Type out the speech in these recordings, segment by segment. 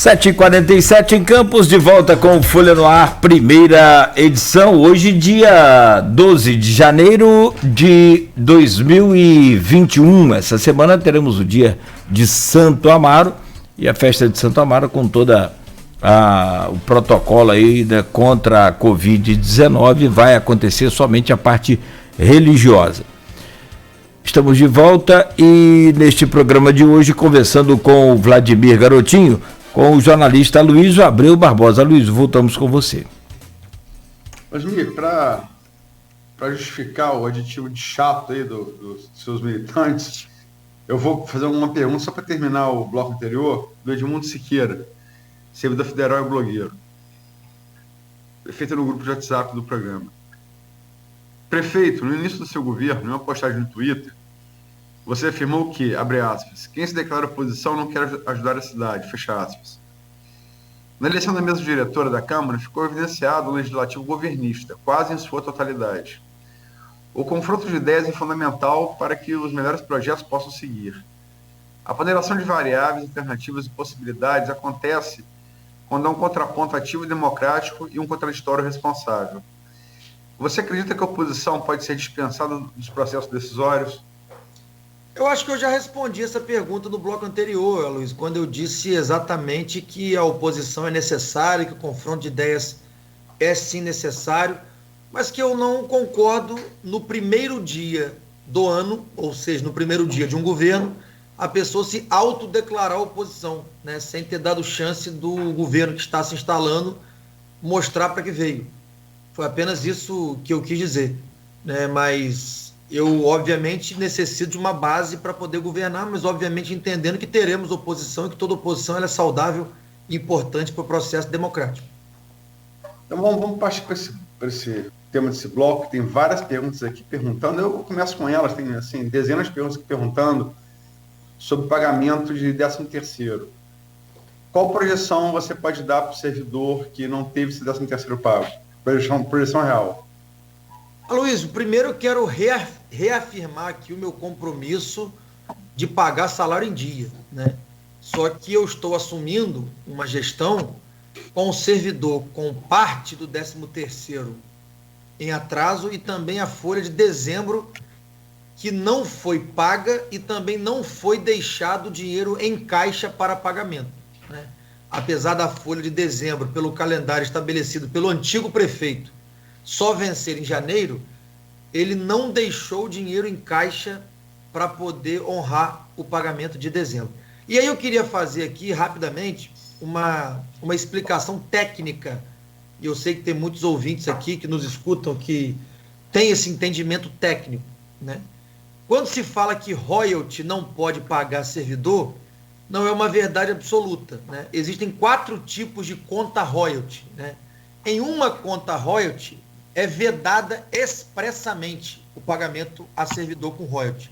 7h47 em Campos, de volta com Folha no Ar, primeira edição, hoje dia 12 de janeiro de 2021. Essa semana teremos o dia de Santo Amaro e a festa de Santo Amaro com toda o protocolo aí, né, contra a Covid-19, vai acontecer somente a parte religiosa. Estamos de volta e neste programa de hoje conversando com o Vladimir Garotinho, com o jornalista Luísio Abreu Barbosa. Luísio, voltamos com você. Vladimir, para justificar o adjetivo de chato aí dos seus militantes, eu vou fazer uma pergunta só para terminar o bloco anterior, do Edmundo Siqueira, servidor federal e blogueiro, feita no grupo de WhatsApp do programa. Prefeito, no início do seu governo, em uma postagem no Twitter, você afirmou que, abre aspas, quem se declara oposição não quer ajudar a cidade, fecha aspas. Na eleição da mesa diretora da Câmara, ficou evidenciado o legislativo governista, quase em sua totalidade. O confronto de ideias é fundamental para que os melhores projetos possam seguir. A ponderação de variáveis, alternativas e possibilidades acontece quando há um contraponto ativo e democrático e um contraditório responsável. Você acredita que a oposição pode ser dispensada dos processos decisórios? Eu acho que eu já respondi essa pergunta no bloco anterior, Luiz, quando eu disse exatamente que a oposição é necessária, que o confronto de ideias é sim necessário, mas que eu não concordo no primeiro dia do ano, ou seja, no primeiro dia de um governo, a pessoa se autodeclarar oposição, né, sem ter dado chance do governo que está se instalando mostrar para que veio. Foi apenas isso que eu quis dizer, né, mas eu, obviamente, necessito de uma base para poder governar, mas, obviamente, entendendo que teremos oposição e que toda oposição ela é saudável e importante para o processo democrático. Então, vamos partir para esse tema desse bloco. Tem várias perguntas aqui perguntando. Eu começo com elas. Tem, assim, dezenas de perguntas aqui perguntando sobre o pagamento de 13º. Qual projeção você pode dar para o servidor que não teve esse 13º pago? Projeção real. Aloysio, primeiro eu quero reafirmar aqui o meu compromisso de pagar salário em dia, né? Só que eu estou assumindo uma gestão com o servidor com parte do 13º em atraso e também a folha de dezembro que não foi paga e também não foi deixado dinheiro em caixa para pagamento, né? Apesar da folha de dezembro, pelo calendário estabelecido pelo antigo prefeito, só vencer em janeiro, ele não deixou dinheiro em caixa para poder honrar o pagamento de dezembro. E aí eu queria fazer aqui, rapidamente, uma explicação técnica, e eu sei que tem muitos ouvintes aqui que nos escutam que têm esse entendimento técnico, né? Quando se fala que royalty não pode pagar servidor, não é uma verdade absoluta, né? Existem 4 tipos de conta royalty, né? Em uma conta royalty, é vedada expressamente o pagamento a servidor com royalty.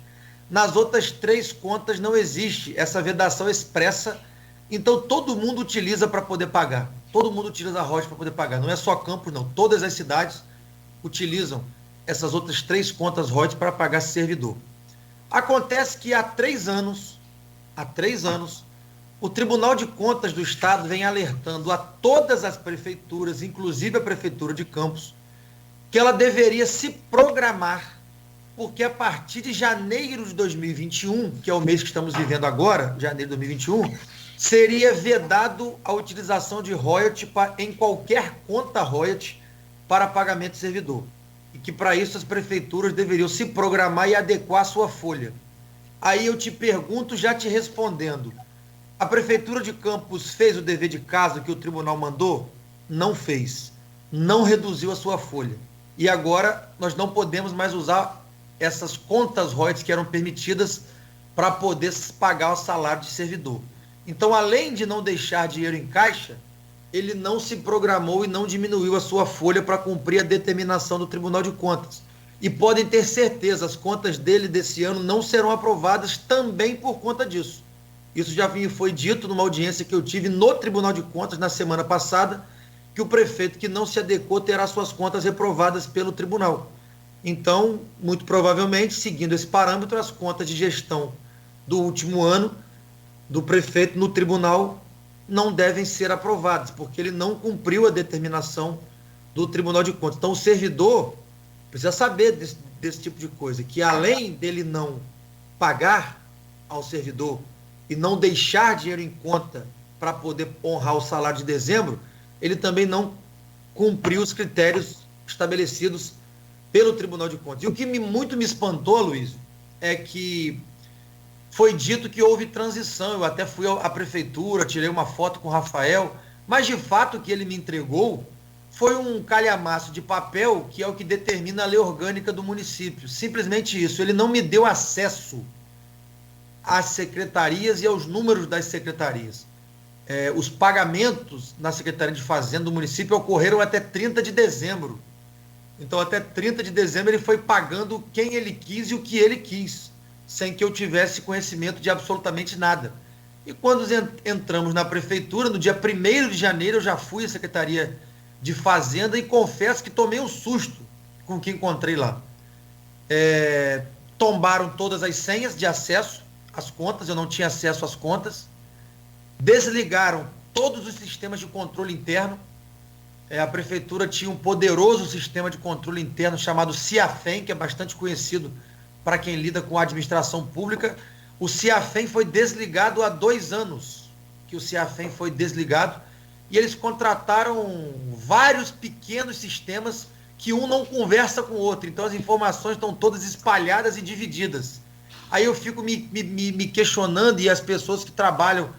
Nas outras 3 contas não existe essa vedação expressa, então todo mundo utiliza para poder pagar. Todo mundo utiliza a royalty para poder pagar. Não é só Campos, não. Todas as cidades utilizam essas outras 3 contas royalty para pagar servidor. Acontece que há 3 anos, o Tribunal de Contas do Estado vem alertando a todas as prefeituras, inclusive a Prefeitura de Campos, que ela deveria se programar, porque a partir de janeiro de 2021, que é o mês que estamos vivendo agora, janeiro de 2021, seria vedado a utilização de royalty em qualquer conta royalty para pagamento de servidor. E que para isso as prefeituras deveriam se programar e adequar a sua folha. Aí eu te pergunto, já te respondendo, a Prefeitura de Campos fez o dever de casa que o tribunal mandou? Não fez. Não reduziu a sua folha. E agora nós não podemos mais usar essas contas royalties que eram permitidas para poder pagar o salário de servidor. Então, além de não deixar dinheiro em caixa, ele não se programou e não diminuiu a sua folha para cumprir a determinação do Tribunal de Contas. E podem ter certeza, as contas dele desse ano não serão aprovadas também por conta disso. Isso já foi dito numa audiência que eu tive no Tribunal de Contas na semana passada, que o prefeito que não se adequou terá suas contas reprovadas pelo tribunal. Então, muito provavelmente, seguindo esse parâmetro, as contas de gestão do último ano do prefeito no tribunal não devem ser aprovadas, porque ele não cumpriu a determinação do Tribunal de Contas. Então, o servidor precisa saber desse tipo de coisa, que além dele não pagar ao servidor e não deixar dinheiro em conta para poder honrar o salário de dezembro, ele também não cumpriu os critérios estabelecidos pelo Tribunal de Contas. E o que muito me espantou, Luiz, é que foi dito que houve transição. Eu até fui à prefeitura, tirei uma foto com o Rafael, mas de fato o que ele me entregou foi um calhamaço de papel, que é o que determina a lei orgânica do município. Simplesmente isso. Ele não me deu acesso às secretarias e aos números das secretarias. Os pagamentos na Secretaria de Fazenda do município ocorreram até 30 de dezembro. Então, até 30 de dezembro, ele foi pagando quem ele quis e o que ele quis, sem que eu tivesse conhecimento de absolutamente nada. E quando entramos na prefeitura, no dia 1º de janeiro, eu já fui à Secretaria de Fazenda e confesso que tomei um susto com o que encontrei lá. Tombaram todas as senhas de acesso às contas, eu não tinha acesso às contas, desligaram todos os sistemas de controle interno. A prefeitura tinha um poderoso sistema de controle interno chamado CIAFEM, que é bastante conhecido para quem lida com a administração pública. O CIAFEM foi desligado há 2 anos, que o CIAFEM foi desligado, e eles contrataram vários pequenos sistemas que um não conversa com o outro, então as informações estão todas espalhadas e divididas. Aí eu fico me questionando, e as pessoas que trabalham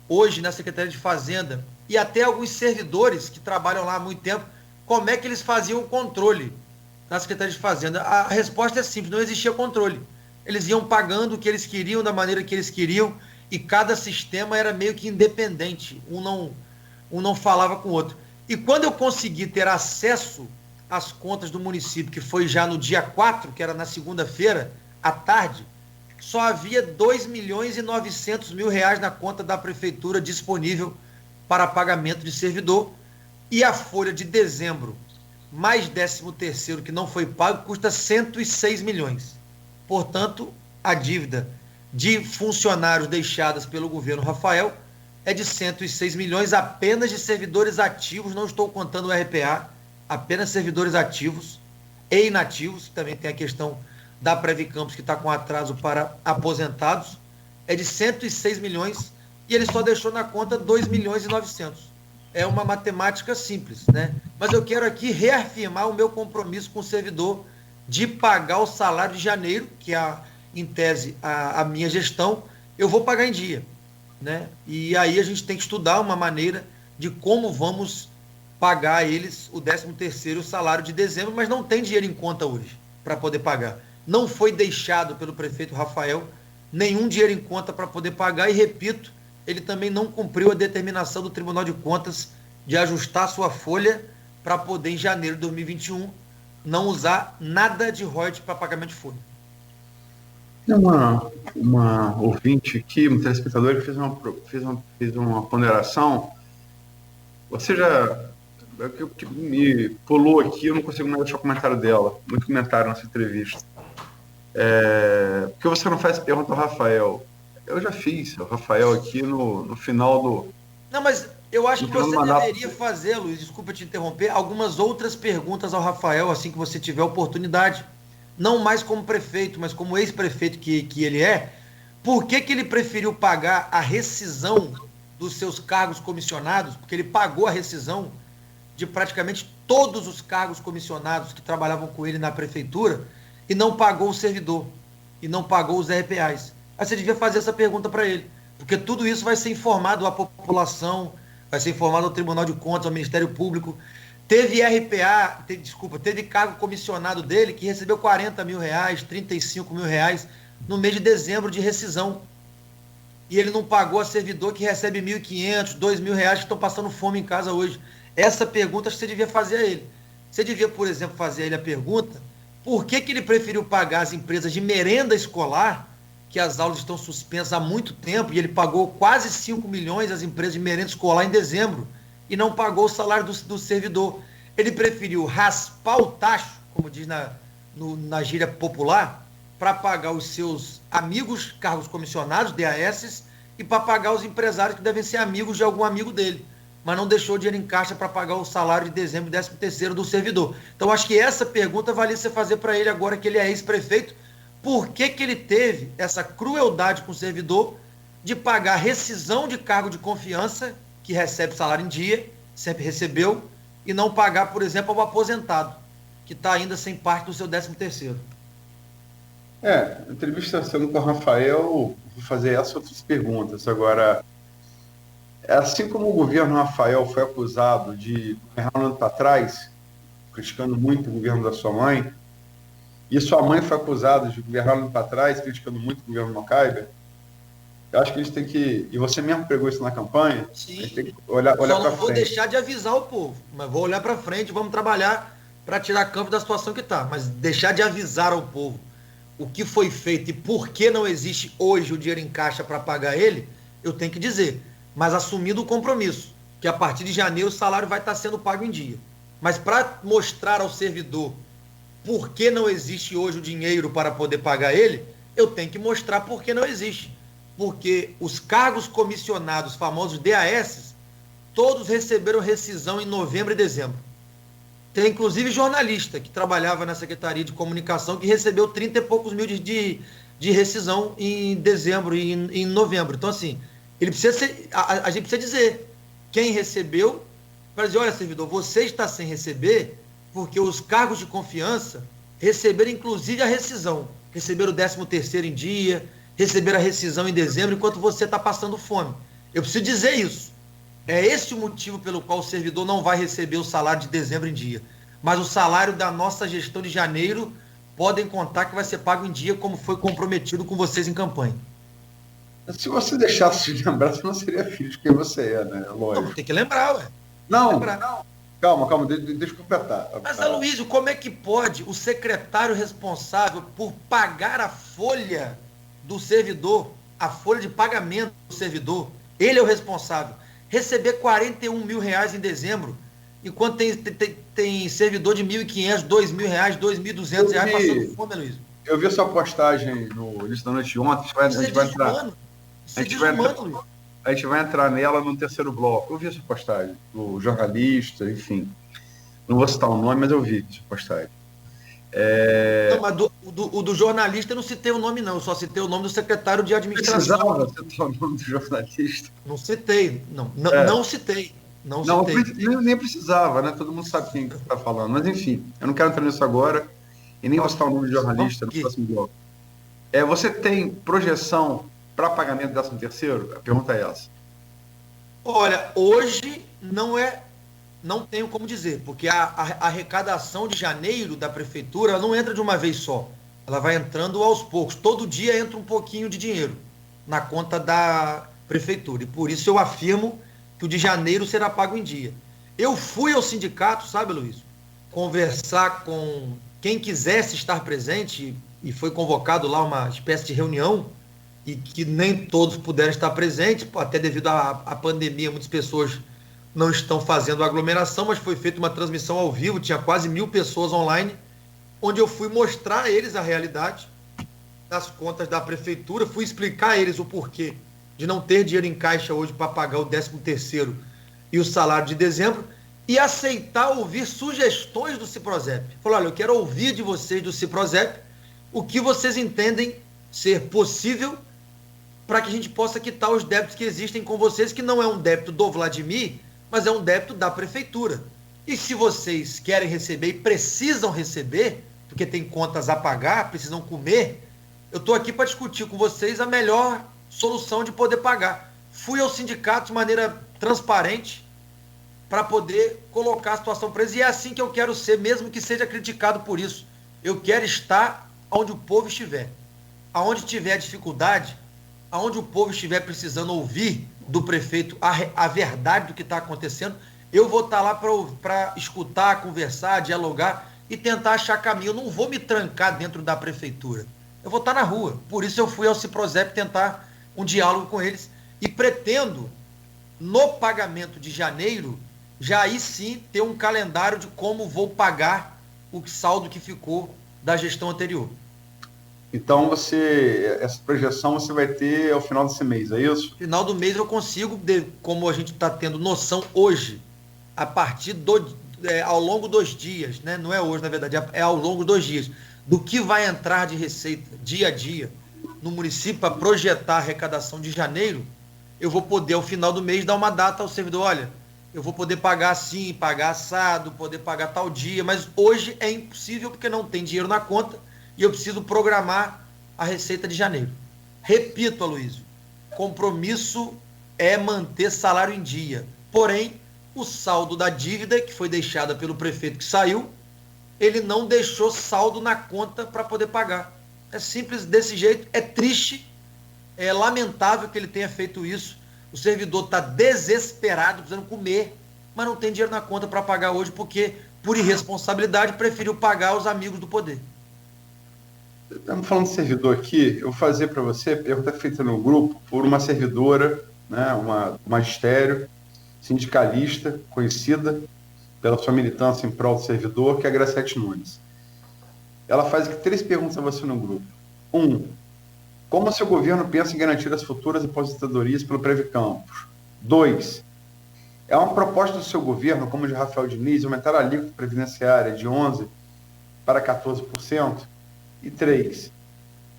hoje na Secretaria de Fazenda, e até alguns servidores que trabalham lá há muito tempo, como é que eles faziam o controle na Secretaria de Fazenda? A resposta é simples, não existia controle. Eles iam pagando o que eles queriam, da maneira que eles queriam, e cada sistema era meio que independente, um não falava com o outro. E quando eu consegui ter acesso às contas do município, que foi já no dia 4, que era na segunda-feira, à tarde, só havia R$2.900.000 na conta da prefeitura disponível para pagamento de servidor, e a folha de dezembro, mais 13º que não foi pago, custa 106 milhões. Portanto, a dívida de funcionários deixadas pelo governo Rafael é de 106 milhões apenas de servidores ativos, não estou contando o RPA, apenas servidores ativos e inativos, também tem a questão da Previcampos, que está com atraso para aposentados, é de 106 milhões, e ele só deixou na conta 2.900.000. É uma matemática simples, né? Mas eu quero aqui reafirmar o meu compromisso com o servidor de pagar o salário de janeiro, que é, em tese, a minha gestão, eu vou pagar em dia, né? E aí a gente tem que estudar uma maneira de como vamos pagar a eles o 13º e o salário de dezembro, mas não tem dinheiro em conta hoje para poder pagar. Não foi deixado pelo prefeito Rafael nenhum dinheiro em conta para poder pagar, e repito, ele também não cumpriu a determinação do Tribunal de Contas de ajustar sua folha para poder, em janeiro de 2021, não usar nada de royalties para pagamento de folha. Tem uma ouvinte aqui, um telespectador, que fez uma ponderação. Você já... me pulou aqui, eu não consigo mais deixar o comentário dela. Muito comentário nessa entrevista. Por que você não faz pergunta ao Rafael? Eu já fiz, o Rafael, aqui no final do... Não, mas eu acho que você deveria fazer, Luiz, desculpa te interromper, algumas outras perguntas ao Rafael, assim que você tiver oportunidade. Não mais como prefeito, mas como ex-prefeito que ele é. Por que ele preferiu pagar a rescisão dos seus cargos comissionados? Porque ele pagou a rescisão de praticamente todos os cargos comissionados que trabalhavam com ele na prefeitura, e não pagou o servidor, e não pagou os RPAs. Aí você devia fazer essa pergunta para ele, porque tudo isso vai ser informado à população, vai ser informado ao Tribunal de Contas, ao Ministério Público. Teve RPA, teve cargo comissionado dele que recebeu R$40 mil, R$35 mil no mês de dezembro de rescisão. E ele não pagou a servidor que recebe R$1.500, R$2.000 que estão passando fome em casa hoje. Essa pergunta você devia fazer a ele. Você devia, por exemplo, fazer a ele a pergunta: por que ele preferiu pagar as empresas de merenda escolar, que as aulas estão suspensas há muito tempo, e ele pagou quase 5 milhões às empresas de merenda escolar em dezembro, e não pagou o salário do servidor. Ele preferiu raspar o tacho, como diz na gíria popular, para pagar os seus amigos cargos comissionados, DAS, e para pagar os empresários que devem ser amigos de algum amigo dele, mas não deixou dinheiro em caixa para pagar o salário de dezembro e 13º do servidor. Então, acho que essa pergunta valia você fazer para ele agora que ele é ex-prefeito, por que ele teve essa crueldade com o servidor de pagar rescisão de cargo de confiança, que recebe salário em dia, sempre recebeu, e não pagar, por exemplo, ao aposentado, que está ainda sem parte do seu 13º. Entrevista sendo com o Rafael, vou fazer essas outras perguntas. Agora, assim como o governo Rafael foi acusado de governar um ano para trás, criticando muito o governo da sua mãe, e sua mãe foi acusada de governar um ano para trás, criticando muito o governo Mocaibe, eu acho que a gente tem que, e você mesmo pregou isso na campanha, Sim. a gente tem que olhar para frente. Só não vou deixar de avisar o povo, mas vou olhar para frente, vamos trabalhar para tirar campo da situação que está, mas deixar de avisar ao povo o que foi feito e por que não existe hoje o dinheiro em caixa para pagar ele, eu tenho que dizer, mas assumindo o compromisso, que a partir de janeiro o salário vai estar sendo pago em dia. Mas para mostrar ao servidor por que não existe hoje o dinheiro para poder pagar ele, eu tenho que mostrar por que não existe. Porque os cargos comissionados, famosos DAS, todos receberam rescisão em novembro e dezembro. Tem inclusive jornalista que trabalhava na Secretaria de Comunicação que recebeu 30 e poucos mil de rescisão em dezembro e em novembro. Então, assim, ele precisa ser, a gente precisa dizer quem recebeu, para dizer, olha, servidor, você está sem receber porque os cargos de confiança receberam inclusive a rescisão. Receberam o 13º em dia, receberam a rescisão em dezembro, enquanto você está passando fome. Eu preciso dizer isso. É esse o motivo pelo qual o servidor não vai receber o salário de dezembro em dia. Mas o salário da nossa gestão de janeiro, podem contar que vai ser pago em dia, como foi comprometido com vocês em campanha. Se você deixasse de lembrar, você não seria filho de quem você é, né? Lógico. Não, tem que lembrar, ué. Não, calma, deixa eu completar. Mas, Aloysio, como é que pode o secretário responsável por pagar a folha do servidor, a folha de pagamento do servidor, ele é o responsável, receber 41 mil reais em dezembro, enquanto tem servidor de 1.500, 2.000 reais, 2.200 reais passando fome, Aloysio? Eu vi a sua postagem no início da noite de ontem, a gente vai entrar. A gente vai entrar nela no terceiro bloco. Eu vi essa postagem do jornalista, enfim. Não vou citar o nome, mas eu vi essa postagem. Não, mas o do jornalista eu não citei o nome, não. Eu só citei o nome do secretário de administração. Precisava citar o nome do jornalista? Não citei. Não citei. Não, nem precisava, né? Todo mundo sabe quem está falando. Mas, enfim, eu não quero entrar nisso agora. E nem vou citar o nome do jornalista no próximo bloco. Você tem projeção para pagamento do 13º? A pergunta é essa. Olha, hoje não tenho como dizer, porque a arrecadação de janeiro da prefeitura não entra de uma vez só. Ela vai entrando aos poucos. Todo dia entra um pouquinho de dinheiro na conta da prefeitura. E por isso eu afirmo que o de janeiro será pago em dia. Eu fui ao sindicato, sabe, Luiz, conversar com quem quisesse estar presente, e foi convocado lá uma espécie de reunião, e que nem todos puderam estar presentes, até devido à pandemia, muitas pessoas não estão fazendo aglomeração, mas foi feita uma transmissão ao vivo, tinha quase 1.000 pessoas online, onde eu fui mostrar a eles a realidade das contas da prefeitura, fui explicar a eles o porquê de não ter dinheiro em caixa hoje para pagar o 13º e o salário de dezembro, e aceitar ouvir sugestões do Ciprozep. Falou, olha, eu quero ouvir de vocês do Ciprozep o que vocês entendem ser possível para que a gente possa quitar os débitos que existem com vocês, que não é um débito do Vladimir, mas é um débito da prefeitura. E se vocês querem receber e precisam receber, porque tem contas a pagar, precisam comer, eu estou aqui para discutir com vocês a melhor solução de poder pagar. Fui ao sindicato de maneira transparente para poder colocar a situação para eles, e é assim que eu quero ser, mesmo que seja criticado por isso. Eu quero estar onde o povo estiver. Aonde tiver dificuldade, aonde o povo estiver precisando ouvir do prefeito a verdade do que está acontecendo, eu vou estar lá para escutar, conversar, dialogar e tentar achar caminho. Eu não vou me trancar dentro da prefeitura. Eu vou estar na rua. Por isso eu fui ao Ciprozep tentar um diálogo com eles e pretendo, no pagamento de janeiro, já aí sim ter um calendário de como vou pagar o saldo que ficou da gestão anterior. Então, essa projeção você vai ter ao final desse mês, é isso? Final do mês eu consigo, como a gente está tendo noção hoje, a partir ao longo dos dias, né? Não é hoje, na verdade, é ao longo dos dias, do que vai entrar de receita dia a dia no município para projetar a arrecadação de janeiro, eu vou poder, ao final do mês, dar uma data ao servidor, olha, eu vou poder pagar assim, pagar assado, poder pagar tal dia, mas hoje é impossível porque não tem dinheiro na conta e eu preciso programar a receita de janeiro. Repito, Aloysio, compromisso é manter salário em dia. Porém, o saldo da dívida, que foi deixada pelo prefeito que saiu, ele não deixou saldo na conta para poder pagar. É simples desse jeito, é triste, é lamentável que ele tenha feito isso. O servidor está desesperado, precisando comer, mas não tem dinheiro na conta para pagar hoje, porque, por irresponsabilidade, preferiu pagar os amigos do poder. Estamos falando de servidor aqui, eu vou fazer para você, pergunta feita no grupo por uma servidora, né, uma magistério, sindicalista, conhecida pela sua militância em prol do servidor, que é a Graciete Nunes. Ela faz aqui 3 perguntas a você no grupo. 1. Como o seu governo pensa em garantir as futuras aposentadorias pelo Previcampos? 2. É uma proposta do seu governo, como de Rafael Diniz, aumentar a alíquota previdenciária de 11% para 14%? E 3.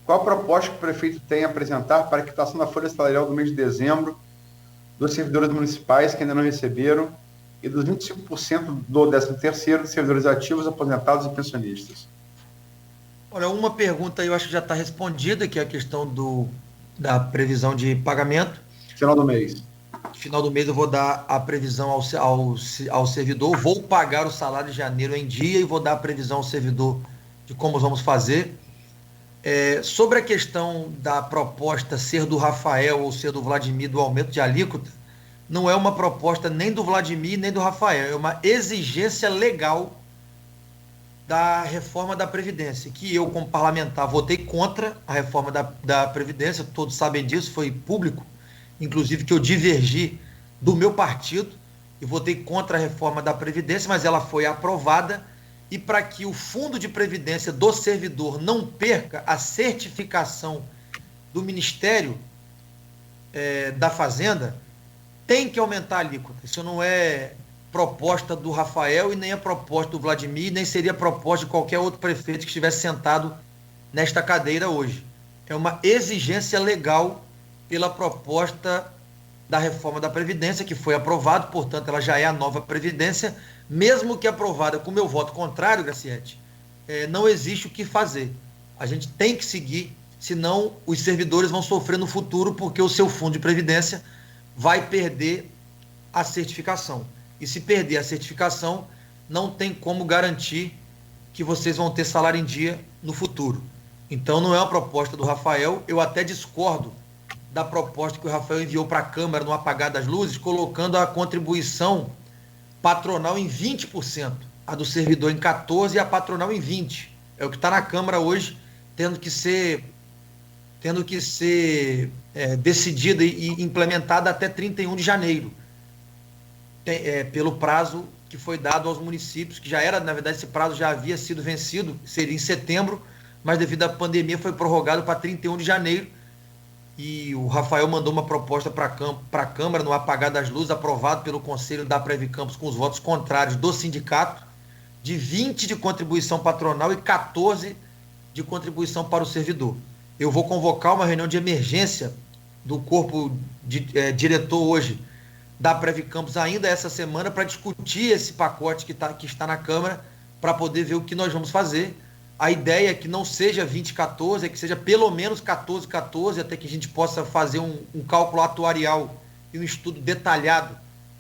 Qual a proposta que o prefeito tem a apresentar para a quitação da folha salarial do mês de dezembro dos servidores municipais que ainda não receberam e dos 25% do 13º dos servidores ativos, aposentados e pensionistas? Olha, uma pergunta eu acho que já está respondida, que é a questão da previsão de pagamento. Final do mês. Final do mês eu vou dar a previsão ao servidor, vou pagar o salário de janeiro em dia e vou dar a previsão ao servidor de como vamos fazer. Sobre a questão da proposta ser do Rafael ou ser do Vladimir do aumento de alíquota, não é uma proposta nem do Vladimir nem do Rafael, é uma exigência legal da reforma da Previdência, que eu, como parlamentar, votei contra a reforma da Previdência, todos sabem disso, foi público, inclusive que eu divergi do meu partido e votei contra a reforma da Previdência, mas ela foi aprovada. E para que o fundo de previdência do servidor não perca a certificação do Ministério da Fazenda, tem que aumentar a alíquota. Isso não é proposta do Rafael e nem é proposta do Vladimir, nem seria proposta de qualquer outro prefeito que estivesse sentado nesta cadeira hoje. É uma exigência legal pela proposta da reforma da Previdência, que foi aprovada, portanto, ela já é a nova Previdência. Mesmo que aprovada com meu voto contrário, Graciete, não existe o que fazer. A gente tem que seguir, senão os servidores vão sofrer no futuro, porque o seu fundo de previdência vai perder a certificação. E se perder a certificação, não tem como garantir que vocês vão ter salário em dia no futuro. Então não é uma proposta do Rafael, eu até discordo da proposta que o Rafael enviou para a Câmara no apagar das luzes, colocando a contribuição patronal em 20%, a do servidor em 14% e a patronal em 20%. É o que está na Câmara hoje, tendo que ser decidida e implementada até 31 de janeiro, pelo prazo que foi dado aos municípios, que já era, na verdade, esse prazo já havia sido vencido, seria em setembro, mas devido à pandemia foi prorrogado para 31 de janeiro, e o Rafael mandou uma proposta para a Câmara no apagar das luzes, aprovado pelo Conselho da Previcampos com os votos contrários do sindicato, de 20% de contribuição patronal e 14% de contribuição para o servidor. Eu vou convocar uma reunião de emergência do corpo diretor hoje da Previcampos ainda essa semana para discutir esse pacote que está na Câmara, para poder ver o que nós vamos fazer. A ideia é que não seja 20-14, é que seja pelo menos 14-14, até que a gente possa fazer um cálculo atuarial e um estudo detalhado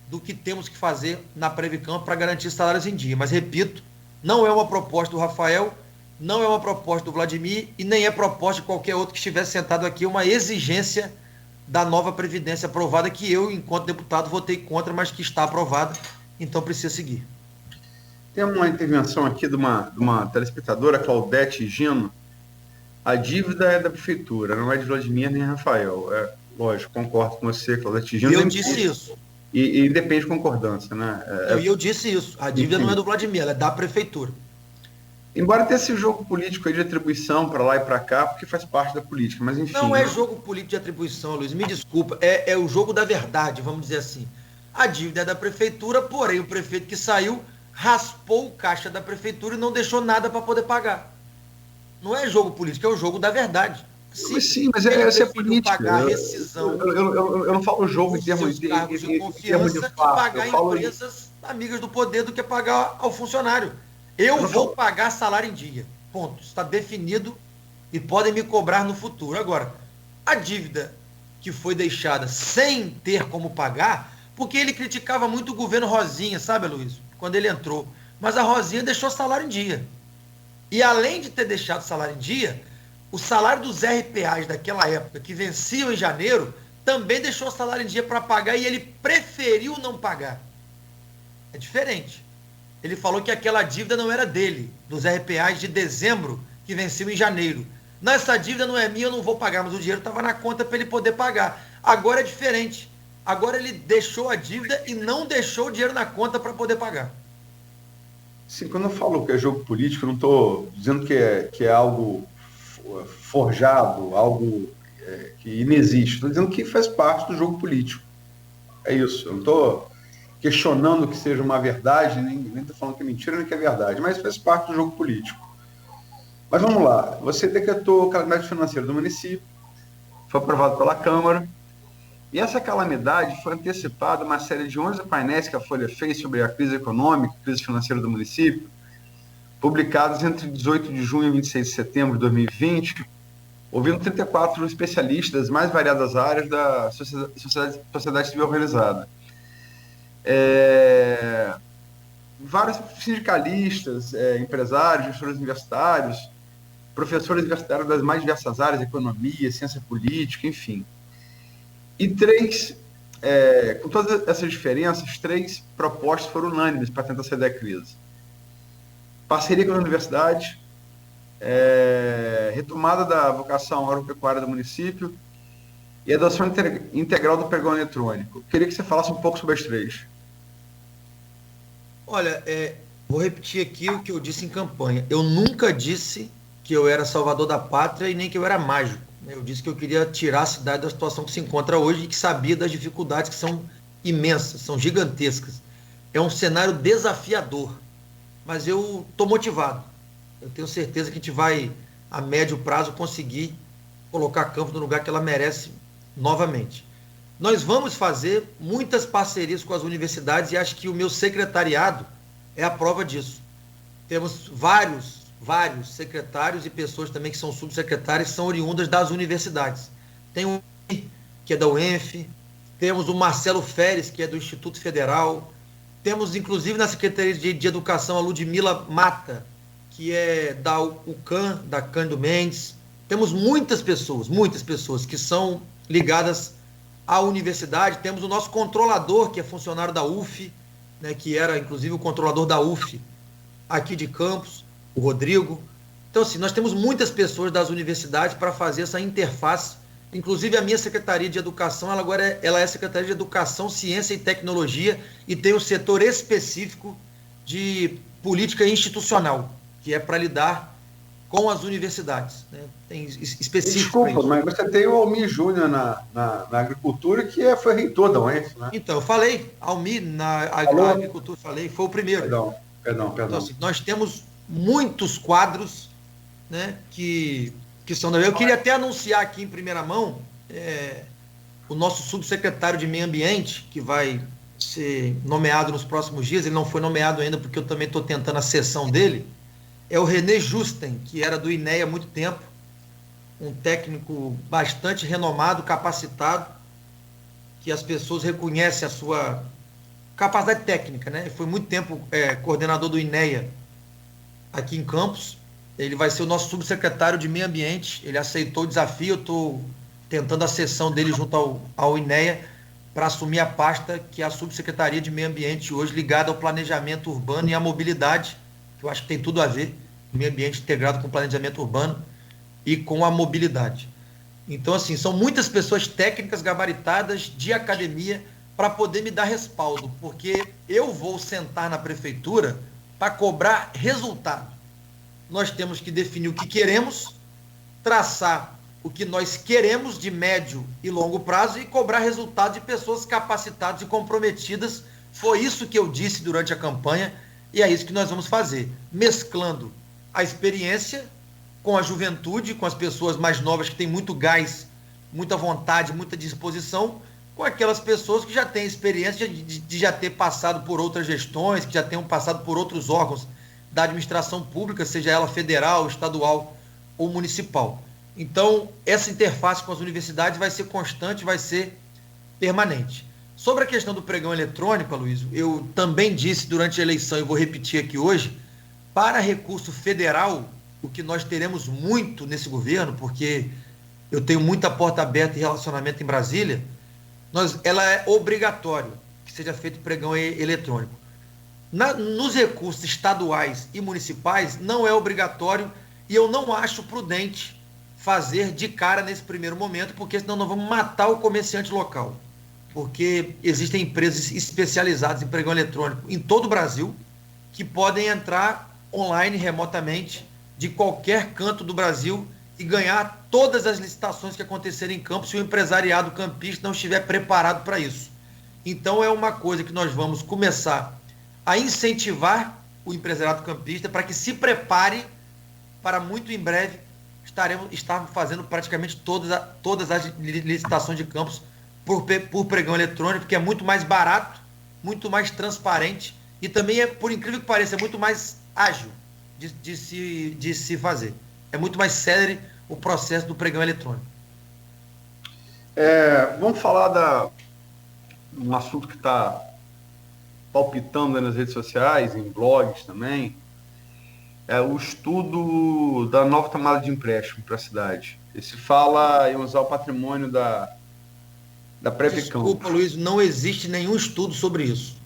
do que temos que fazer na Previcampos para garantir salários em dia. Mas, repito, não é uma proposta do Rafael, não é uma proposta do Vladimir e nem é proposta de qualquer outro que estivesse sentado aqui, é uma exigência da nova Previdência aprovada, que eu, enquanto deputado, votei contra, mas que está aprovada, então precisa seguir. Tem uma intervenção aqui de uma telespectadora, Claudete Gino. A dívida é da prefeitura, não é de Vladimir nem Rafael. Lógico, concordo com você, Claudete Gino. Eu disse isso. E depende de concordância, né? Eu disse isso. A dívida não é do Vladimir, ela é da prefeitura. Embora tenha esse jogo político aí de atribuição para lá e para cá, porque faz parte da política, mas enfim. Não é jogo político de atribuição, Luiz, me desculpa, é o jogo da verdade, vamos dizer assim. A dívida é da prefeitura, porém o prefeito que saiu raspou o caixa da prefeitura e não deixou nada para poder pagar. Não é jogo político, é o jogo da verdade. Sim, mas essa é política. Pagar a rescisão, eu não falo jogo em termos de confiança de fato. E pagar empresas amigas do poder do que pagar ao funcionário. Eu vou pagar salário em dia. Ponto. Está definido e podem me cobrar no futuro. Agora, a dívida que foi deixada sem ter como pagar, porque ele criticava muito o governo Rosinha, sabe, Luiz? Quando ele entrou. Mas a Rosinha deixou salário em dia. E além de ter deixado salário em dia, o salário dos RPAs daquela época, que venciam em janeiro, também deixou o salário em dia para pagar e ele preferiu não pagar. É diferente. Ele falou que aquela dívida não era dele, dos RPAs de dezembro, que venciam em janeiro. Não, essa dívida não é minha, eu não vou pagar, mas o dinheiro estava na conta para ele poder pagar. Agora é diferente. Agora ele deixou a dívida e não deixou o dinheiro na conta para poder pagar. Sim, quando eu falo que é jogo político, eu não estou dizendo que é algo forjado, algo que inexiste. Estou dizendo que faz parte do jogo político. É isso. Eu não estou questionando que seja uma verdade, nem estou falando que é mentira, nem que é verdade, mas faz parte do jogo político. Mas vamos lá. Você decretou calamidade financeira do município, foi aprovado pela Câmara, e essa calamidade foi antecipada uma série de 11 painéis que a Folha fez sobre a crise econômica, crise financeira do município, publicados entre 18 de junho e 26 de setembro de 2020, ouvindo 34 especialistas das mais variadas áreas da sociedade civil organizada. Vários sindicalistas, empresários, gestores universitários, professores universitários das mais diversas áreas, economia, ciência política, enfim. E com todas essas diferenças, 3 propostas foram unânimes para tentar sair da crise. Parceria com a universidade, retomada da vocação agropecuária do município e adoção integral do pregão eletrônico. Eu queria que você falasse um pouco sobre as 3. Olha, vou repetir aqui o que eu disse em campanha. Eu nunca disse que eu era salvador da pátria e nem que eu era mágico. Eu disse que eu queria tirar a cidade da situação que se encontra hoje e que sabia das dificuldades que são imensas, são gigantescas. É um cenário desafiador, mas eu estou motivado. Eu tenho certeza que a gente vai, a médio prazo, conseguir colocar a Campos no lugar que ela merece novamente. Nós vamos fazer muitas parcerias com as universidades e acho que o meu secretariado é a prova disso. Temos vários secretários e pessoas também que são subsecretários, são oriundas das universidades. Tem o que é da UENF, temos o Marcelo Feres, que é do Instituto Federal, temos inclusive na Secretaria de Educação a Ludmila Mata, que é da UCAM, da Cândido Mendes. Temos muitas pessoas que são ligadas à universidade. Temos o nosso controlador, que é funcionário da UF, né, que era inclusive o controlador da UF aqui de Campos, o Rodrigo. Então, assim, nós temos muitas pessoas das universidades para fazer essa interface. Inclusive, a minha Secretaria de Educação, ela é Secretaria de Educação, Ciência e Tecnologia e tem um setor específico de política institucional, que é para lidar com as universidades. Né? Tem específico. Desculpa, mas você tem o Almir Júnior na agricultura, que foi reitor da UENF, né? Então, eu falei, Almir na agricultura, foi o primeiro. Perdão. Então, assim, nós temos muitos quadros, né, que são da... Eu queria até anunciar aqui em primeira mão o nosso subsecretário de Meio Ambiente, que vai ser nomeado nos próximos dias. Ele não foi nomeado ainda porque eu também estou tentando a cessão dele. É o René Justen, que era do INEA há muito tempo, um técnico bastante renomado, capacitado, que as pessoas reconhecem a sua capacidade técnica, né? Ele foi muito tempo coordenador do INEA aqui em Campos. Ele vai ser o nosso subsecretário de Meio Ambiente. Ele aceitou o desafio. Eu estou tentando a cessão dele junto ao INEA para assumir a pasta que é a subsecretaria de Meio Ambiente hoje, ligada ao planejamento urbano e à mobilidade, que eu acho que tem tudo a ver, meio ambiente integrado com planejamento urbano e com a mobilidade. Então, assim, são muitas pessoas técnicas, gabaritadas, de academia, para poder me dar respaldo, porque eu vou sentar na prefeitura para cobrar resultado. nós temos que definir o que queremos, traçar o que nós queremos de médio e longo prazo e cobrar resultado de pessoas capacitadas e comprometidas. Foi isso que eu disse durante a campanha e é isso que nós vamos fazer, mesclando a experiência com a juventude, com as pessoas mais novas que têm muito gás, muita vontade, muita disposição, com aquelas pessoas que já têm experiência de já ter passado por outras gestões, que já tenham passado por outros órgãos da administração pública, seja ela federal, estadual ou municipal. Então, essa interface com as universidades vai ser constante, vai ser permanente. Sobre a questão do pregão eletrônico, Aloysio, eu também disse durante a eleição, e vou repetir aqui hoje, para recurso federal, o que nós teremos muito nesse governo, porque eu tenho muita porta aberta em relacionamento em Brasília, ela é obrigatório que seja feito pregão eletrônico. Nos recursos estaduais e municipais, não é obrigatório e eu não acho prudente fazer de cara nesse primeiro momento, porque senão nós vamos matar o comerciante local. Porque existem empresas especializadas em pregão eletrônico em todo o Brasil que podem entrar online, remotamente, de qualquer canto do Brasil e ganhar todas as licitações que acontecerem em campo se o empresariado campista não estiver preparado para isso. Então é uma coisa que nós vamos começar a incentivar o empresariado campista para que se prepare para muito em breve estarmos fazendo praticamente todas as licitações de campos por pregão eletrônico, que é muito mais barato, muito mais transparente e também, por incrível que pareça, é muito mais ágil de se fazer. É muito mais célere o processo do pregão eletrônico. Vamos falar um assunto que está palpitando nas redes sociais, em blogs também, o estudo da nova tomada de empréstimo para a cidade. Se fala em usar o patrimônio da Previcampos. Desculpa, Luiz, não existe nenhum estudo sobre isso.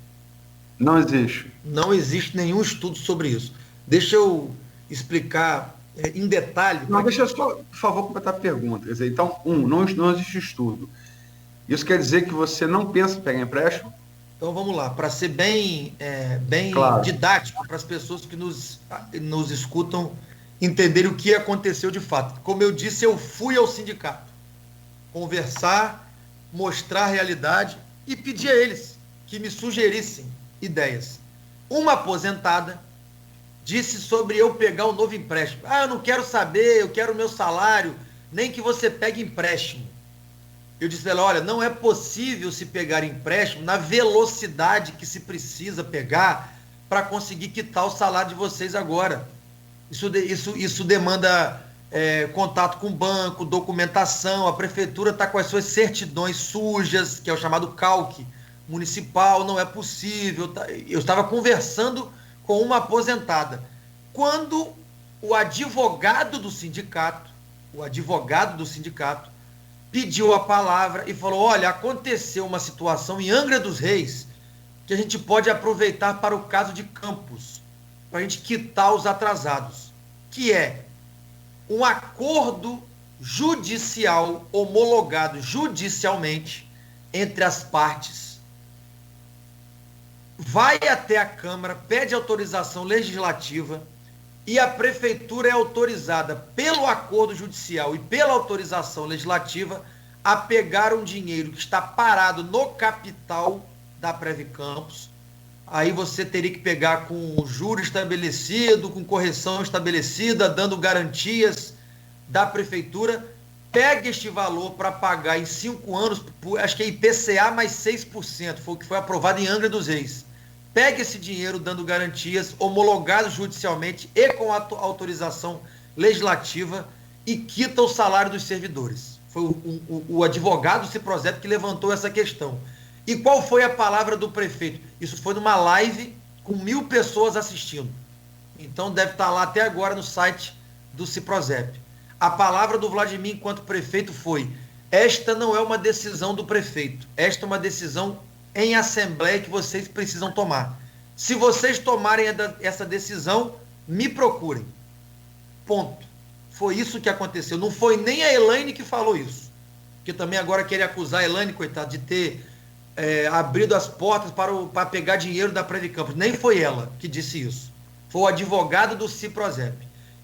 Não existe? Não existe nenhum estudo sobre isso. Deixa eu explicar em detalhe. Não, deixa eu só, por favor, completar a pergunta. Quer dizer, então, não existe estudo. Isso quer dizer que você não pensa em pegar empréstimo? Então vamos lá, para ser bem claro, didático para as pessoas que nos escutam entenderem o que aconteceu de fato. Como eu disse, eu fui ao sindicato conversar, mostrar a realidade e pedir a eles que me sugerissem ideias. Uma aposentada disse sobre eu pegar um novo empréstimo. Eu não quero saber, eu quero o meu salário, nem que você pegue empréstimo. Eu disse a ela, olha, não é possível se pegar empréstimo na velocidade que se precisa pegar para conseguir quitar o salário de vocês agora. Isso demanda contato com o banco, documentação, a prefeitura está com as suas certidões sujas, que é o chamado calque municipal, não é possível. Eu estava conversando com uma aposentada. Quando o advogado do sindicato pediu a palavra e falou, olha, aconteceu uma situação em Angra dos Reis que a gente pode aproveitar para o caso de Campos, para a gente quitar os atrasados, que é um acordo judicial, homologado judicialmente entre as partes, vai até a Câmara, pede autorização legislativa e a prefeitura é autorizada pelo acordo judicial e pela autorização legislativa a pegar um dinheiro que está parado no capital da Previcampos. Aí você teria que pegar com juro estabelecido, com correção estabelecida, dando garantias da prefeitura. Pega este valor para pagar em 5 anos, acho que é IPCA mais 6%, foi o que foi aprovado em Angra dos Reis. Pega esse dinheiro dando garantias, homologado judicialmente e com a autorização legislativa e quita o salário dos servidores. Foi o advogado do Ciprozep que levantou essa questão. E qual foi a palavra do prefeito? Isso foi numa live com 1.000 pessoas assistindo. Então deve estar lá até agora no site do Ciprozep. A palavra do Vladimir enquanto prefeito foi: esta não é uma decisão do prefeito, esta é uma decisão em assembleia que vocês precisam tomar. Se vocês tomarem essa decisão, me procurem. Ponto. Foi isso que aconteceu. Não foi nem a Elaine que falou isso. Porque também agora querem acusar a Elaine, coitada, de ter abrido as portas para pegar dinheiro da Previcampos. Nem foi ela que disse isso. Foi o advogado do Ciprozep.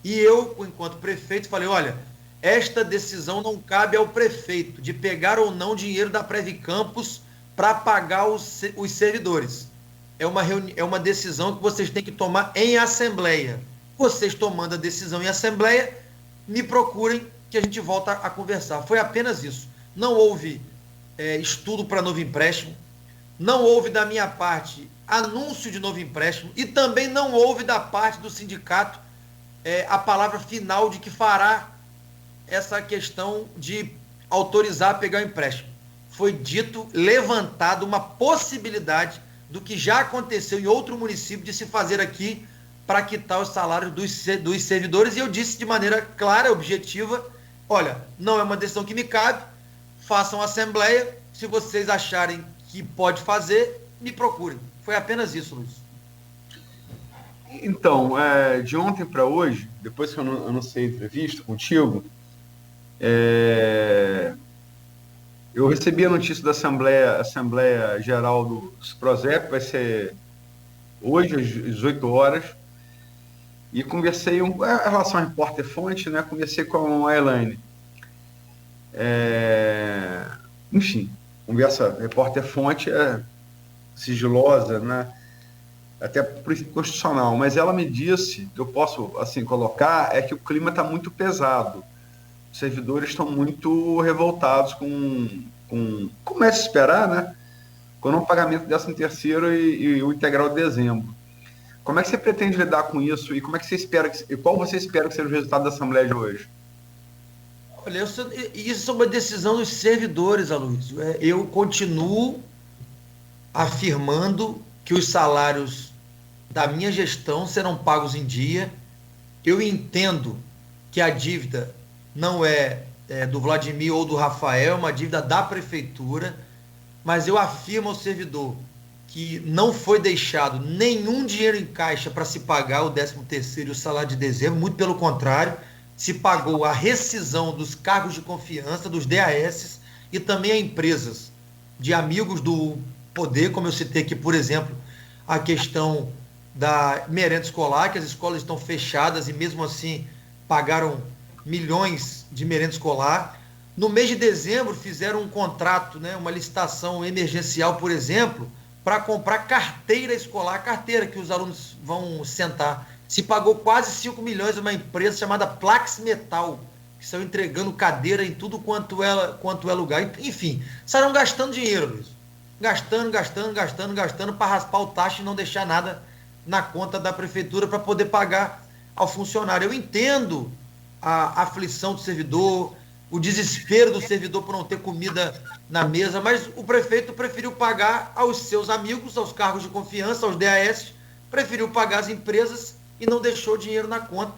E eu, enquanto prefeito, falei, olha, esta decisão não cabe ao prefeito de pegar ou não dinheiro da Previcampus para pagar os servidores. É uma decisão que vocês têm que tomar em assembleia. Vocês tomando a decisão em assembleia, me procurem que a gente volta a conversar. Foi apenas isso. Não houve estudo para novo empréstimo, não houve da minha parte anúncio de novo empréstimo e também não houve da parte do sindicato a palavra final de que fará essa questão de autorizar a pegar o empréstimo. Foi dito, levantado uma possibilidade do que já aconteceu em outro município de se fazer aqui para quitar os salários dos servidores, e eu disse de maneira clara, objetiva, olha, não é uma decisão que me cabe, façam assembleia, se vocês acharem que pode fazer, me procurem. Foi apenas isso, Luiz. Então, de ontem para hoje, depois que eu anunciei a entrevista contigo, eu recebi a notícia da Assembleia Geral do Prosep, vai ser hoje às 18 horas, e conversei, em relação a repórter-fonte, né, conversei com a Elaine. Enfim, conversa repórter-fonte sigilosa, né, até por princípio constitucional, mas ela me disse, que eu posso assim colocar, que o clima está muito pesado. Os servidores estão muito revoltados como é de esperar, né? Com o não pagamento do 13º e o integral de dezembro. Como é que você pretende lidar com isso e como é que você espera qual você espera que seja o resultado da Assembleia de hoje? Olha, isso é uma decisão dos servidores, Aloysio. Eu continuo afirmando que os salários da minha gestão serão pagos em dia. Eu entendo que a dívida não é do Vladimir ou do Rafael, é uma dívida da prefeitura, mas eu afirmo ao servidor que não foi deixado nenhum dinheiro em caixa para se pagar o 13º e o salário de dezembro, muito pelo contrário, se pagou a rescisão dos cargos de confiança, dos DAS, e também a empresas de amigos do poder, como eu citei aqui, por exemplo, a questão da merenda escolar, que as escolas estão fechadas e mesmo assim pagaram milhões de merenda escolar. No mês de dezembro fizeram um contrato, né, uma licitação emergencial, por exemplo, para comprar carteira escolar, carteira que os alunos vão sentar. Se pagou quase 5 milhões uma empresa chamada Plax Metal, que estão entregando cadeira em tudo quanto é lugar. Enfim, estarão gastando dinheiro, Luiz. Gastando para raspar o taxa e não deixar nada na conta da prefeitura para poder pagar ao funcionário. Eu entendo a aflição do servidor, o desespero do servidor por não ter comida na mesa, mas o prefeito preferiu pagar aos seus amigos, aos cargos de confiança, aos DAS, preferiu pagar as empresas e não deixou dinheiro na conta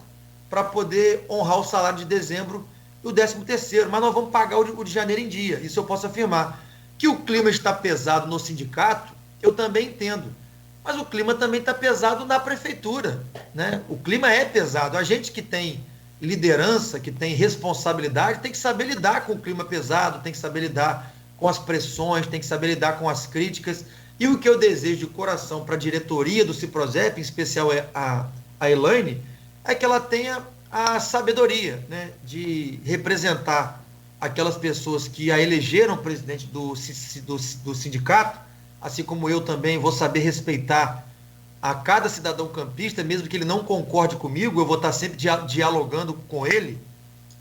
para poder honrar o salário de dezembro e o 13º, mas nós vamos pagar o de janeiro em dia, isso eu posso afirmar. Que o clima está pesado no sindicato, eu também entendo, mas o clima também está pesado na prefeitura, né? O clima é pesado, a gente que tem liderança, que tem responsabilidade, tem que saber lidar com o clima pesado, tem que saber lidar com as pressões, tem que saber lidar com as críticas. E o que eu desejo de coração para a diretoria do Ciprozep, em especial a Elaine, é que ela tenha a sabedoria, né, de representar aquelas pessoas que a elegeram presidente do sindicato, assim como eu também vou saber respeitar a cada cidadão campista, mesmo que ele não concorde comigo, eu vou estar sempre dialogando com ele,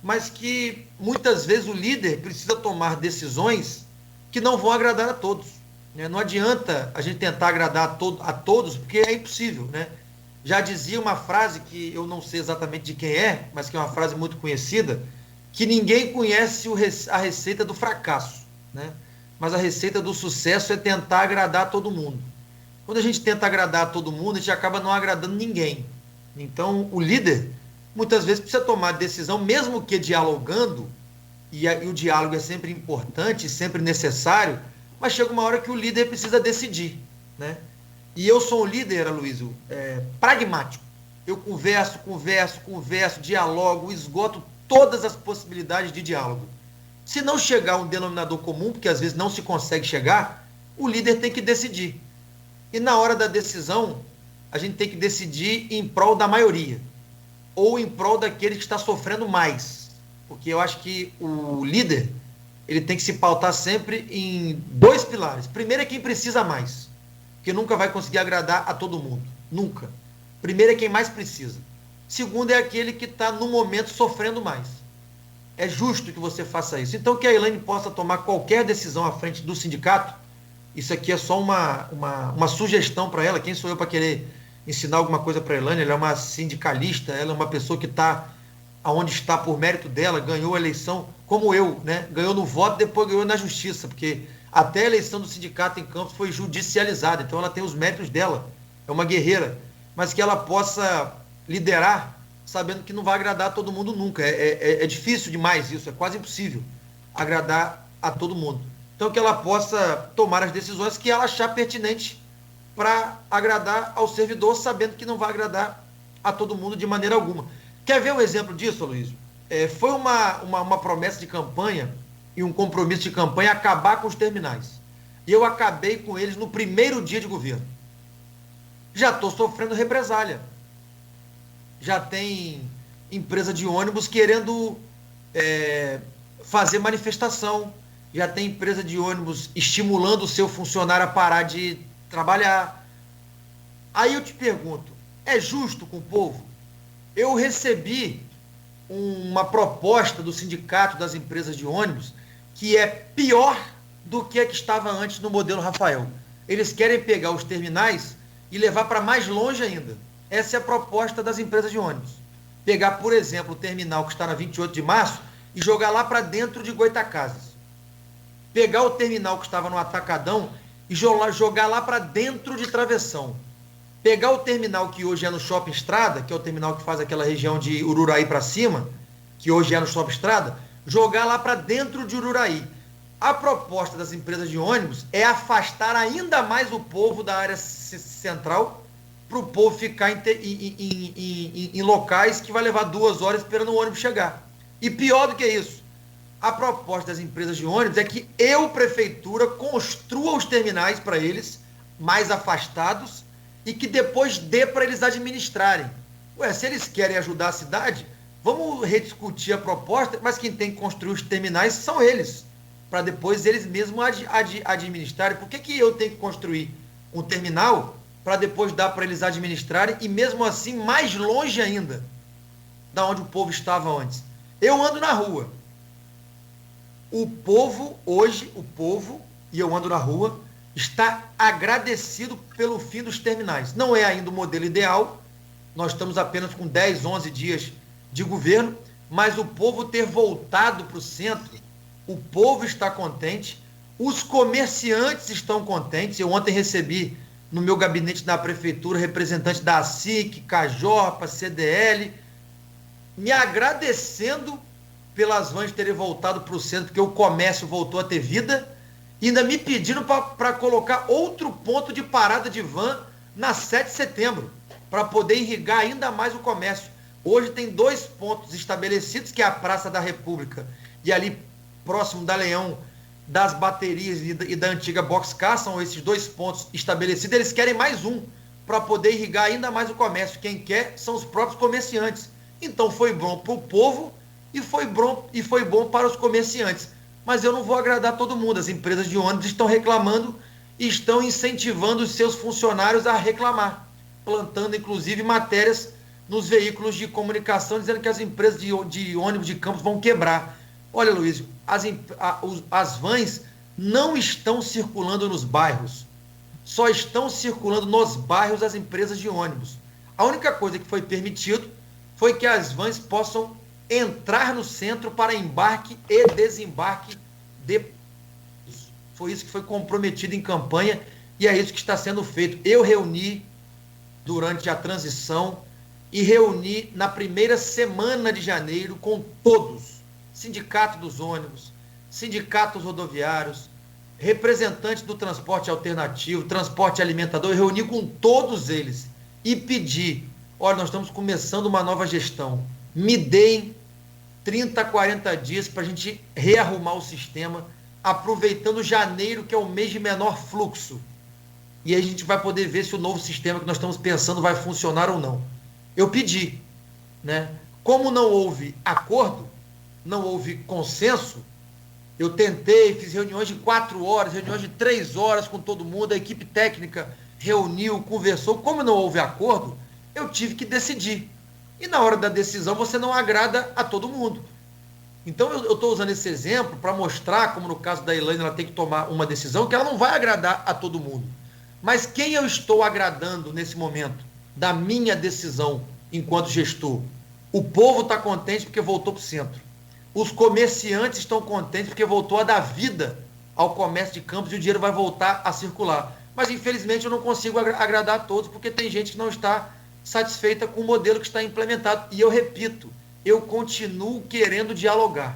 mas que muitas vezes o líder precisa tomar decisões que não vão agradar a todos, né? Não adianta a gente tentar agradar a todos, porque é impossível, né? Já dizia uma frase que eu não sei exatamente de quem é, mas que é uma frase muito conhecida, que ninguém conhece a receita do fracasso, né? Mas a receita do sucesso é tentar agradar a todo mundo. Quando a gente tenta agradar a todo mundo, a gente acaba não agradando ninguém. Então, o líder, muitas vezes, precisa tomar decisão, mesmo que dialogando, e o diálogo é sempre importante, sempre necessário, mas chega uma hora que o líder precisa decidir, né? E eu sou um líder, Aloysio, pragmático. Eu converso, dialogo, esgoto todas as possibilidades de diálogo. Se não chegar a um denominador comum, porque às vezes não se consegue chegar, o líder tem que decidir. E na hora da decisão, a gente tem que decidir em prol da maioria. ou em prol daquele que está sofrendo mais. Porque eu acho que o líder, ele tem que se pautar sempre em 2 pilares. Primeiro é quem precisa mais, porque nunca vai conseguir agradar a todo mundo. Nunca. Primeiro é quem mais precisa. Segundo é aquele que está no momento sofrendo mais. É justo que você faça isso. Então, que a Elaine possa tomar qualquer decisão à frente do sindicato, isso aqui é só uma sugestão para ela. Quem sou eu para querer ensinar alguma coisa para a Elaine? Ela é uma sindicalista, ela é uma pessoa que está aonde está por mérito dela, ganhou a eleição, como eu, né? Ganhou no voto, depois ganhou na justiça, porque até a eleição do sindicato em Campos foi judicializada, então ela tem os méritos dela, é uma guerreira, mas que ela possa liderar, sabendo que não vai agradar a todo mundo nunca. É difícil demais isso, é quase impossível agradar a todo mundo. Então que ela possa tomar as decisões que ela achar pertinente para agradar ao servidor, sabendo que não vai agradar a todo mundo de maneira alguma. Quer ver um exemplo disso, Aloysio? Foi uma promessa de campanha e um compromisso de campanha acabar com os terminais. E eu acabei com eles no primeiro dia de governo. Já estou sofrendo represália. Já tem empresa de ônibus querendo fazer manifestação. Já tem empresa de ônibus estimulando o seu funcionário a parar de trabalhar. Aí eu te pergunto, é justo com o povo? Eu recebi uma proposta do sindicato das empresas de ônibus que é pior do que a que estava antes no modelo Rafael. Eles querem pegar os terminais e levar para mais longe ainda. Essa é a proposta das empresas de ônibus. Pegar, por exemplo, o terminal que está na 28 de março e jogar lá para dentro de Goitacazes. Pegar o terminal que estava no Atacadão e jogar lá para dentro de Travessão. Pegar o terminal que hoje é no Shopping Estrada, que é o terminal que faz aquela região de Ururaí para cima, que hoje é no Shopping Estrada, jogar lá para dentro de Ururaí. A proposta das empresas de ônibus é afastar ainda mais o povo da área central, para o povo ficar em locais que vai levar 2 horas esperando o ônibus chegar. E pior do que isso, a proposta das empresas de ônibus é que eu, prefeitura, construa os terminais para eles, mais afastados, e que depois dê para eles administrarem. Se eles querem ajudar a cidade, vamos rediscutir a proposta, mas quem tem que construir os terminais são eles, para depois eles mesmos administrarem. Por que eu tenho que construir um terminal para depois dar para eles administrarem e mesmo assim mais longe ainda da onde o povo estava antes? Eu ando na rua. O povo, e eu ando na rua, está agradecido pelo fim dos terminais. Não é ainda o modelo ideal, nós estamos apenas com 10, 11 dias de governo, mas o povo ter voltado para o centro, o povo está contente, os comerciantes estão contentes. Eu ontem recebi no meu gabinete da prefeitura representantes da ASIC, Cajorpa, CDL, me agradecendo pelas vans terem voltado para o centro, porque o comércio voltou a ter vida, e ainda me pedindo para colocar outro ponto de parada de van na 7 de setembro, para poder irrigar ainda mais o comércio. Hoje tem 2 pontos estabelecidos, que é a Praça da República e ali próximo da Leão, das baterias e da antiga Boxcar, são esses 2 pontos estabelecidos. Eles querem mais um, para poder irrigar ainda mais o comércio. Quem quer são os próprios comerciantes. Então foi bom para o povo e foi bom para os comerciantes. Mas eu não vou agradar todo mundo. As empresas de ônibus estão reclamando e estão incentivando os seus funcionários a reclamar, plantando inclusive matérias nos veículos de comunicação dizendo que as empresas de ônibus de Campos vão quebrar. Olha, Luiz, as vans não estão circulando nos bairros, só estão circulando nos bairros as empresas de ônibus. A única coisa que foi permitido foi que as vans possam entrar no centro para embarque e desembarque de... Foi isso que foi comprometido em campanha e é isso que está sendo feito. Eu reuni durante a transição e reuni na primeira semana de janeiro com todos, sindicato dos ônibus, sindicatos rodoviários, representantes do transporte alternativo, transporte alimentador. Eu reuni com todos eles e pedi, olha, nós estamos começando uma nova gestão, me deem 30, 40 dias para a gente rearrumar o sistema, aproveitando janeiro, que é o mês de menor fluxo. E aí a gente vai poder ver se o novo sistema que nós estamos pensando vai funcionar ou não. Eu pedi. né? Como não houve acordo, não houve consenso, eu tentei, fiz reuniões de 4 horas, reuniões de 3 horas com todo mundo, a equipe técnica reuniu, conversou. Como não houve acordo, eu tive que decidir. E na hora da decisão você não agrada a todo mundo. Então eu estou usando esse exemplo para mostrar, como no caso da Elaine, ela tem que tomar uma decisão que ela não vai agradar a todo mundo. Mas quem eu estou agradando nesse momento da minha decisão enquanto gestor? O povo está contente porque voltou para o centro. Os comerciantes estão contentes porque voltou a dar vida ao comércio de Campos e o dinheiro vai voltar a circular. Mas, infelizmente, eu não consigo agradar a todos porque tem gente que não está satisfeita com o modelo que está implementado. E eu repito, eu continuo querendo dialogar.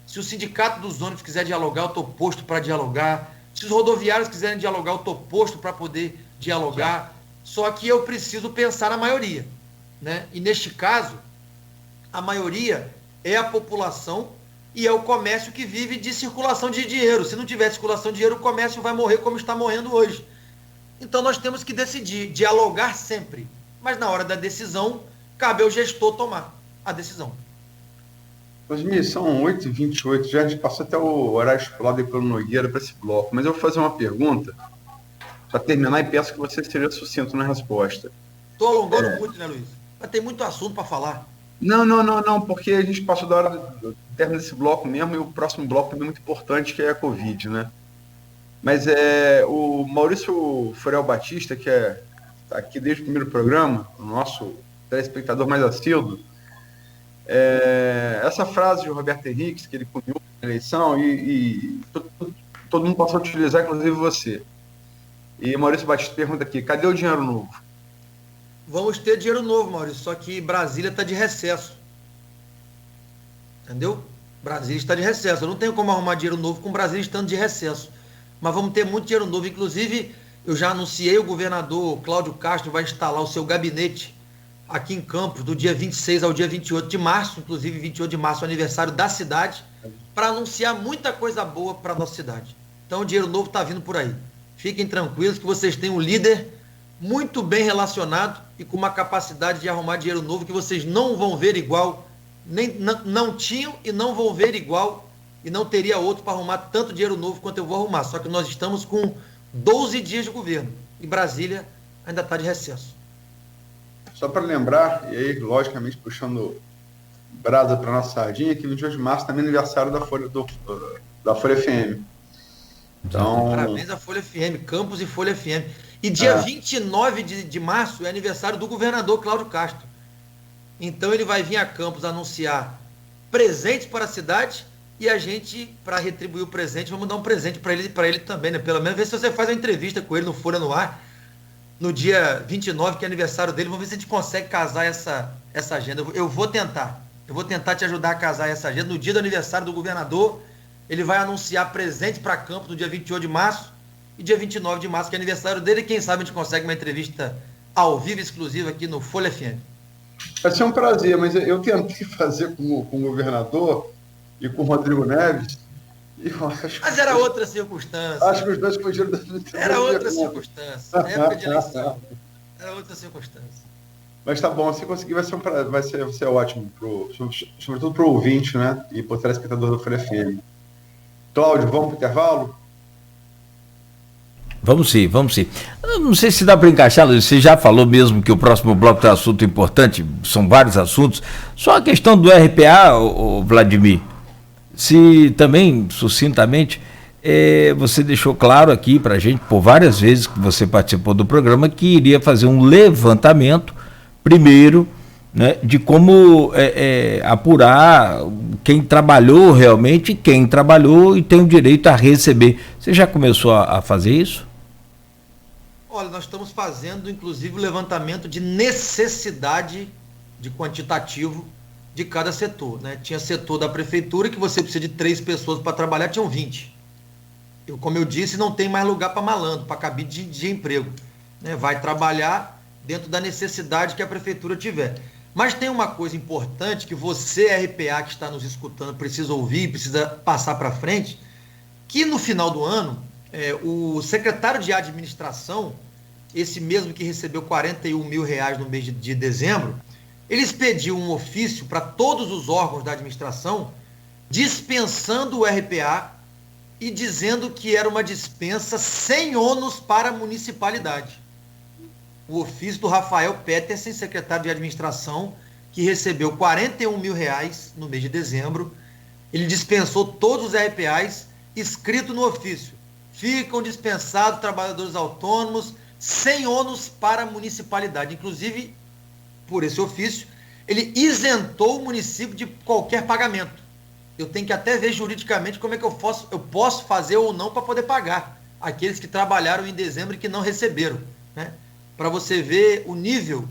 Se o sindicato dos ônibus quiser dialogar, eu estou posto para dialogar. Se os rodoviários quiserem dialogar, eu estou posto para poder dialogar. Só que eu preciso pensar na maioria, né? E, neste caso, a maioria é a população e é o comércio que vive de circulação de dinheiro. Se não tiver circulação de dinheiro, o comércio vai morrer como está morrendo hoje. Então nós temos que decidir, dialogar sempre. Mas na hora da decisão, cabe ao gestor tomar a decisão. Osmir, são 8h28, já a gente passou até o horário estipulado pelo Nogueira para esse bloco, mas eu vou fazer uma pergunta para terminar e peço que você seja sucinto na resposta. Estou alongando muito, né, Luiz? Mas tem muito assunto para falar. Não, porque a gente passou da hora do término desse bloco mesmo e o próximo bloco também é muito importante, que é a Covid, né? Mas o Maurício Forel Batista, que está aqui desde o primeiro programa, o nosso telespectador mais assíduo, essa frase de Roberto Henrique, que ele cunhou na eleição, e todo mundo passou a utilizar, inclusive você. E Maurício Batista pergunta aqui, cadê o dinheiro novo? Vamos ter dinheiro novo, Maurício, só que Brasília está de recesso. Entendeu? Brasília está de recesso. Eu não tenho como arrumar dinheiro novo com Brasília estando de recesso. Mas vamos ter muito dinheiro novo. Inclusive, eu já anunciei, o governador Cláudio Castro vai instalar o seu gabinete aqui em Campos, do dia 26 ao dia 28 de março, inclusive 28 de março, aniversário da cidade, para anunciar muita coisa boa para a nossa cidade. Então, o dinheiro novo está vindo por aí. Fiquem tranquilos que vocês têm um líder muito bem relacionado e com uma capacidade de arrumar dinheiro novo que vocês não vão ver igual, não tinham e não vão ver igual, e não teria outro para arrumar tanto dinheiro novo quanto eu vou arrumar. Só que nós estamos com 12 dias de governo e Brasília ainda está de recesso. Só para lembrar, e aí, logicamente, puxando brasa para nossa sardinha, que no dia de março também é aniversário da Folha FM. Então... Parabéns à Folha FM, Campos e Folha FM. E dia 29 de março é aniversário do governador Cláudio Castro. Então ele vai vir a Campos anunciar presentes para a cidade e a gente, para retribuir o presente, vamos dar um presente para ele também, né? Pelo menos ver se você faz uma entrevista com ele no Folha no Ar, no dia 29, que é aniversário dele. Vamos ver se a gente consegue casar essa agenda. Eu vou tentar te ajudar a casar essa agenda. No dia do aniversário do governador, ele vai anunciar presente para Campos no dia 28 de março e dia 29 de março, que é aniversário dele, e quem sabe a gente consegue uma entrevista ao vivo, exclusiva aqui no Folha FM. Vai ser um prazer, mas eu tentei fazer com o governador e com o Rodrigo Neves. Mas era outra circunstância. Acho que os dois fugiram da Era outra circunstância. Época de eleição. Era outra circunstância. Mas tá bom, se conseguir, vai ser ótimo, sobretudo para o ouvinte, né? E para o telespectador do Folha FM. Cláudio, vamos para o intervalo? Vamos sim. Eu não sei se dá para encaixar, você já falou mesmo que o próximo bloco tem assunto importante, são vários assuntos. Só a questão do RPA, o Vladimir, se também, sucintamente, você deixou claro aqui para a gente, por várias vezes que você participou do programa, que iria fazer um levantamento, primeiro, né, de como apurar quem trabalhou realmente, quem trabalhou e tem o direito a receber. Você já começou a fazer isso? Olha, nós estamos fazendo, inclusive, o levantamento de necessidade de quantitativo de cada setor, né? Tinha setor da prefeitura que você precisa de 3 pessoas para trabalhar, tinham 20. Como eu disse, não tem mais lugar para malandro, para cabide de emprego, né? Vai trabalhar dentro da necessidade que a prefeitura tiver. Mas tem uma coisa importante que você, RPA, que está nos escutando, precisa ouvir, precisa passar para frente, que no final do ano, o secretário de administração, esse mesmo que recebeu R$41 mil no mês de dezembro, ele expediu um ofício para todos os órgãos da administração, dispensando o RPA e dizendo que era uma dispensa sem ônus para a municipalidade. O ofício do Rafael Petersen, secretário de administração, que recebeu R$41 mil no mês de dezembro. Ele dispensou todos os RPAs, escrito no ofício: ficam dispensados trabalhadores autônomos sem ônus para a municipalidade. Inclusive, por esse ofício, ele isentou o município de qualquer pagamento. Eu tenho que até ver juridicamente como é que eu posso fazer ou não para poder pagar aqueles que trabalharam em dezembro e que não receberam, né? Para você ver o nível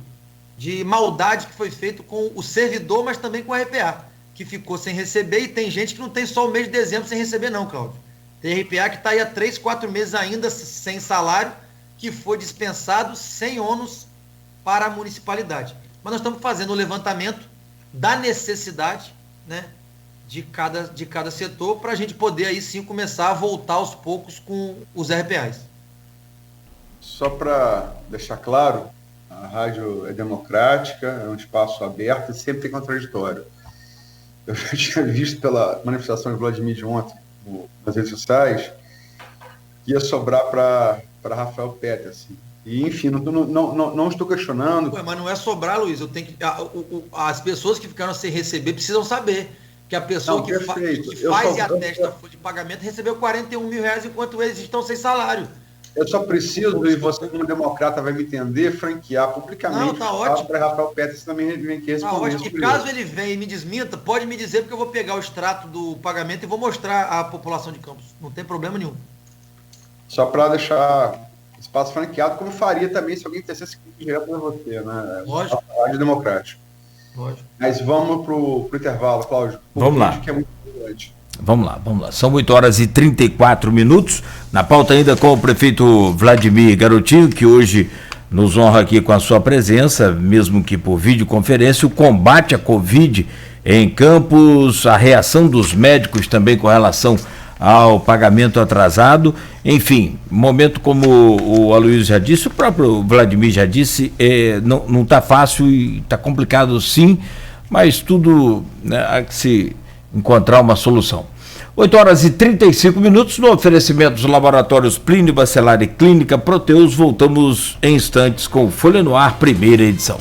de maldade que foi feito com o servidor, mas também com a RPA, que ficou sem receber, e tem gente que não tem só o mês de dezembro sem receber não, Cláudio. Tem RPA que está aí há 3, 4 meses ainda sem salário, que foi dispensado sem ônus para a municipalidade. Mas nós estamos fazendo o levantamento da necessidade, né, de cada setor, para a gente poder aí sim começar a voltar aos poucos com os RPAs. Só para deixar claro, a rádio é democrática, é um espaço aberto e sempre tem contraditório. Eu já tinha visto pela manifestação de Vladimir de ontem nas redes sociais que ia sobrar para Rafael Petersen. E, enfim, não estou questionando. Ué, mas não é sobrar, Luiz. Eu tenho que, as pessoas que ficaram sem receber precisam saber que a pessoa que faz e atesta a folha de pagamento recebeu R$41 mil, enquanto eles estão sem salário. Eu só preciso, e você como democrata vai me entender, franquear publicamente. Não, tá ótimo. Para Rafael Petersen também vem aqui responder. E caso ele venha e me desminta, pode me dizer, porque eu vou pegar o extrato do pagamento e vou mostrar à população de Campos. Não tem problema nenhum. Só para deixar espaço franqueado, como faria também se alguém tecesse direto para você, né? Lógico. A rádio democrática. Lógico. Mas vamos pro intervalo, Cláudio. Vamos lá. Que é muito importante. Vamos lá. São 8h34. Na pauta ainda com o prefeito Vladimir Garotinho, que hoje nos honra aqui com a sua presença, mesmo que por videoconferência, o combate à Covid em Campos, a reação dos médicos também com relação ao pagamento atrasado. Enfim, momento como o Aloysio já disse, o próprio Vladimir já disse, não está fácil e está complicado sim, mas tudo, né, há que se encontrar uma solução. 8h35, no oferecimento dos laboratórios Plínio Bacelar e Clínica Proteus. Voltamos em instantes com Folha no Ar, primeira edição.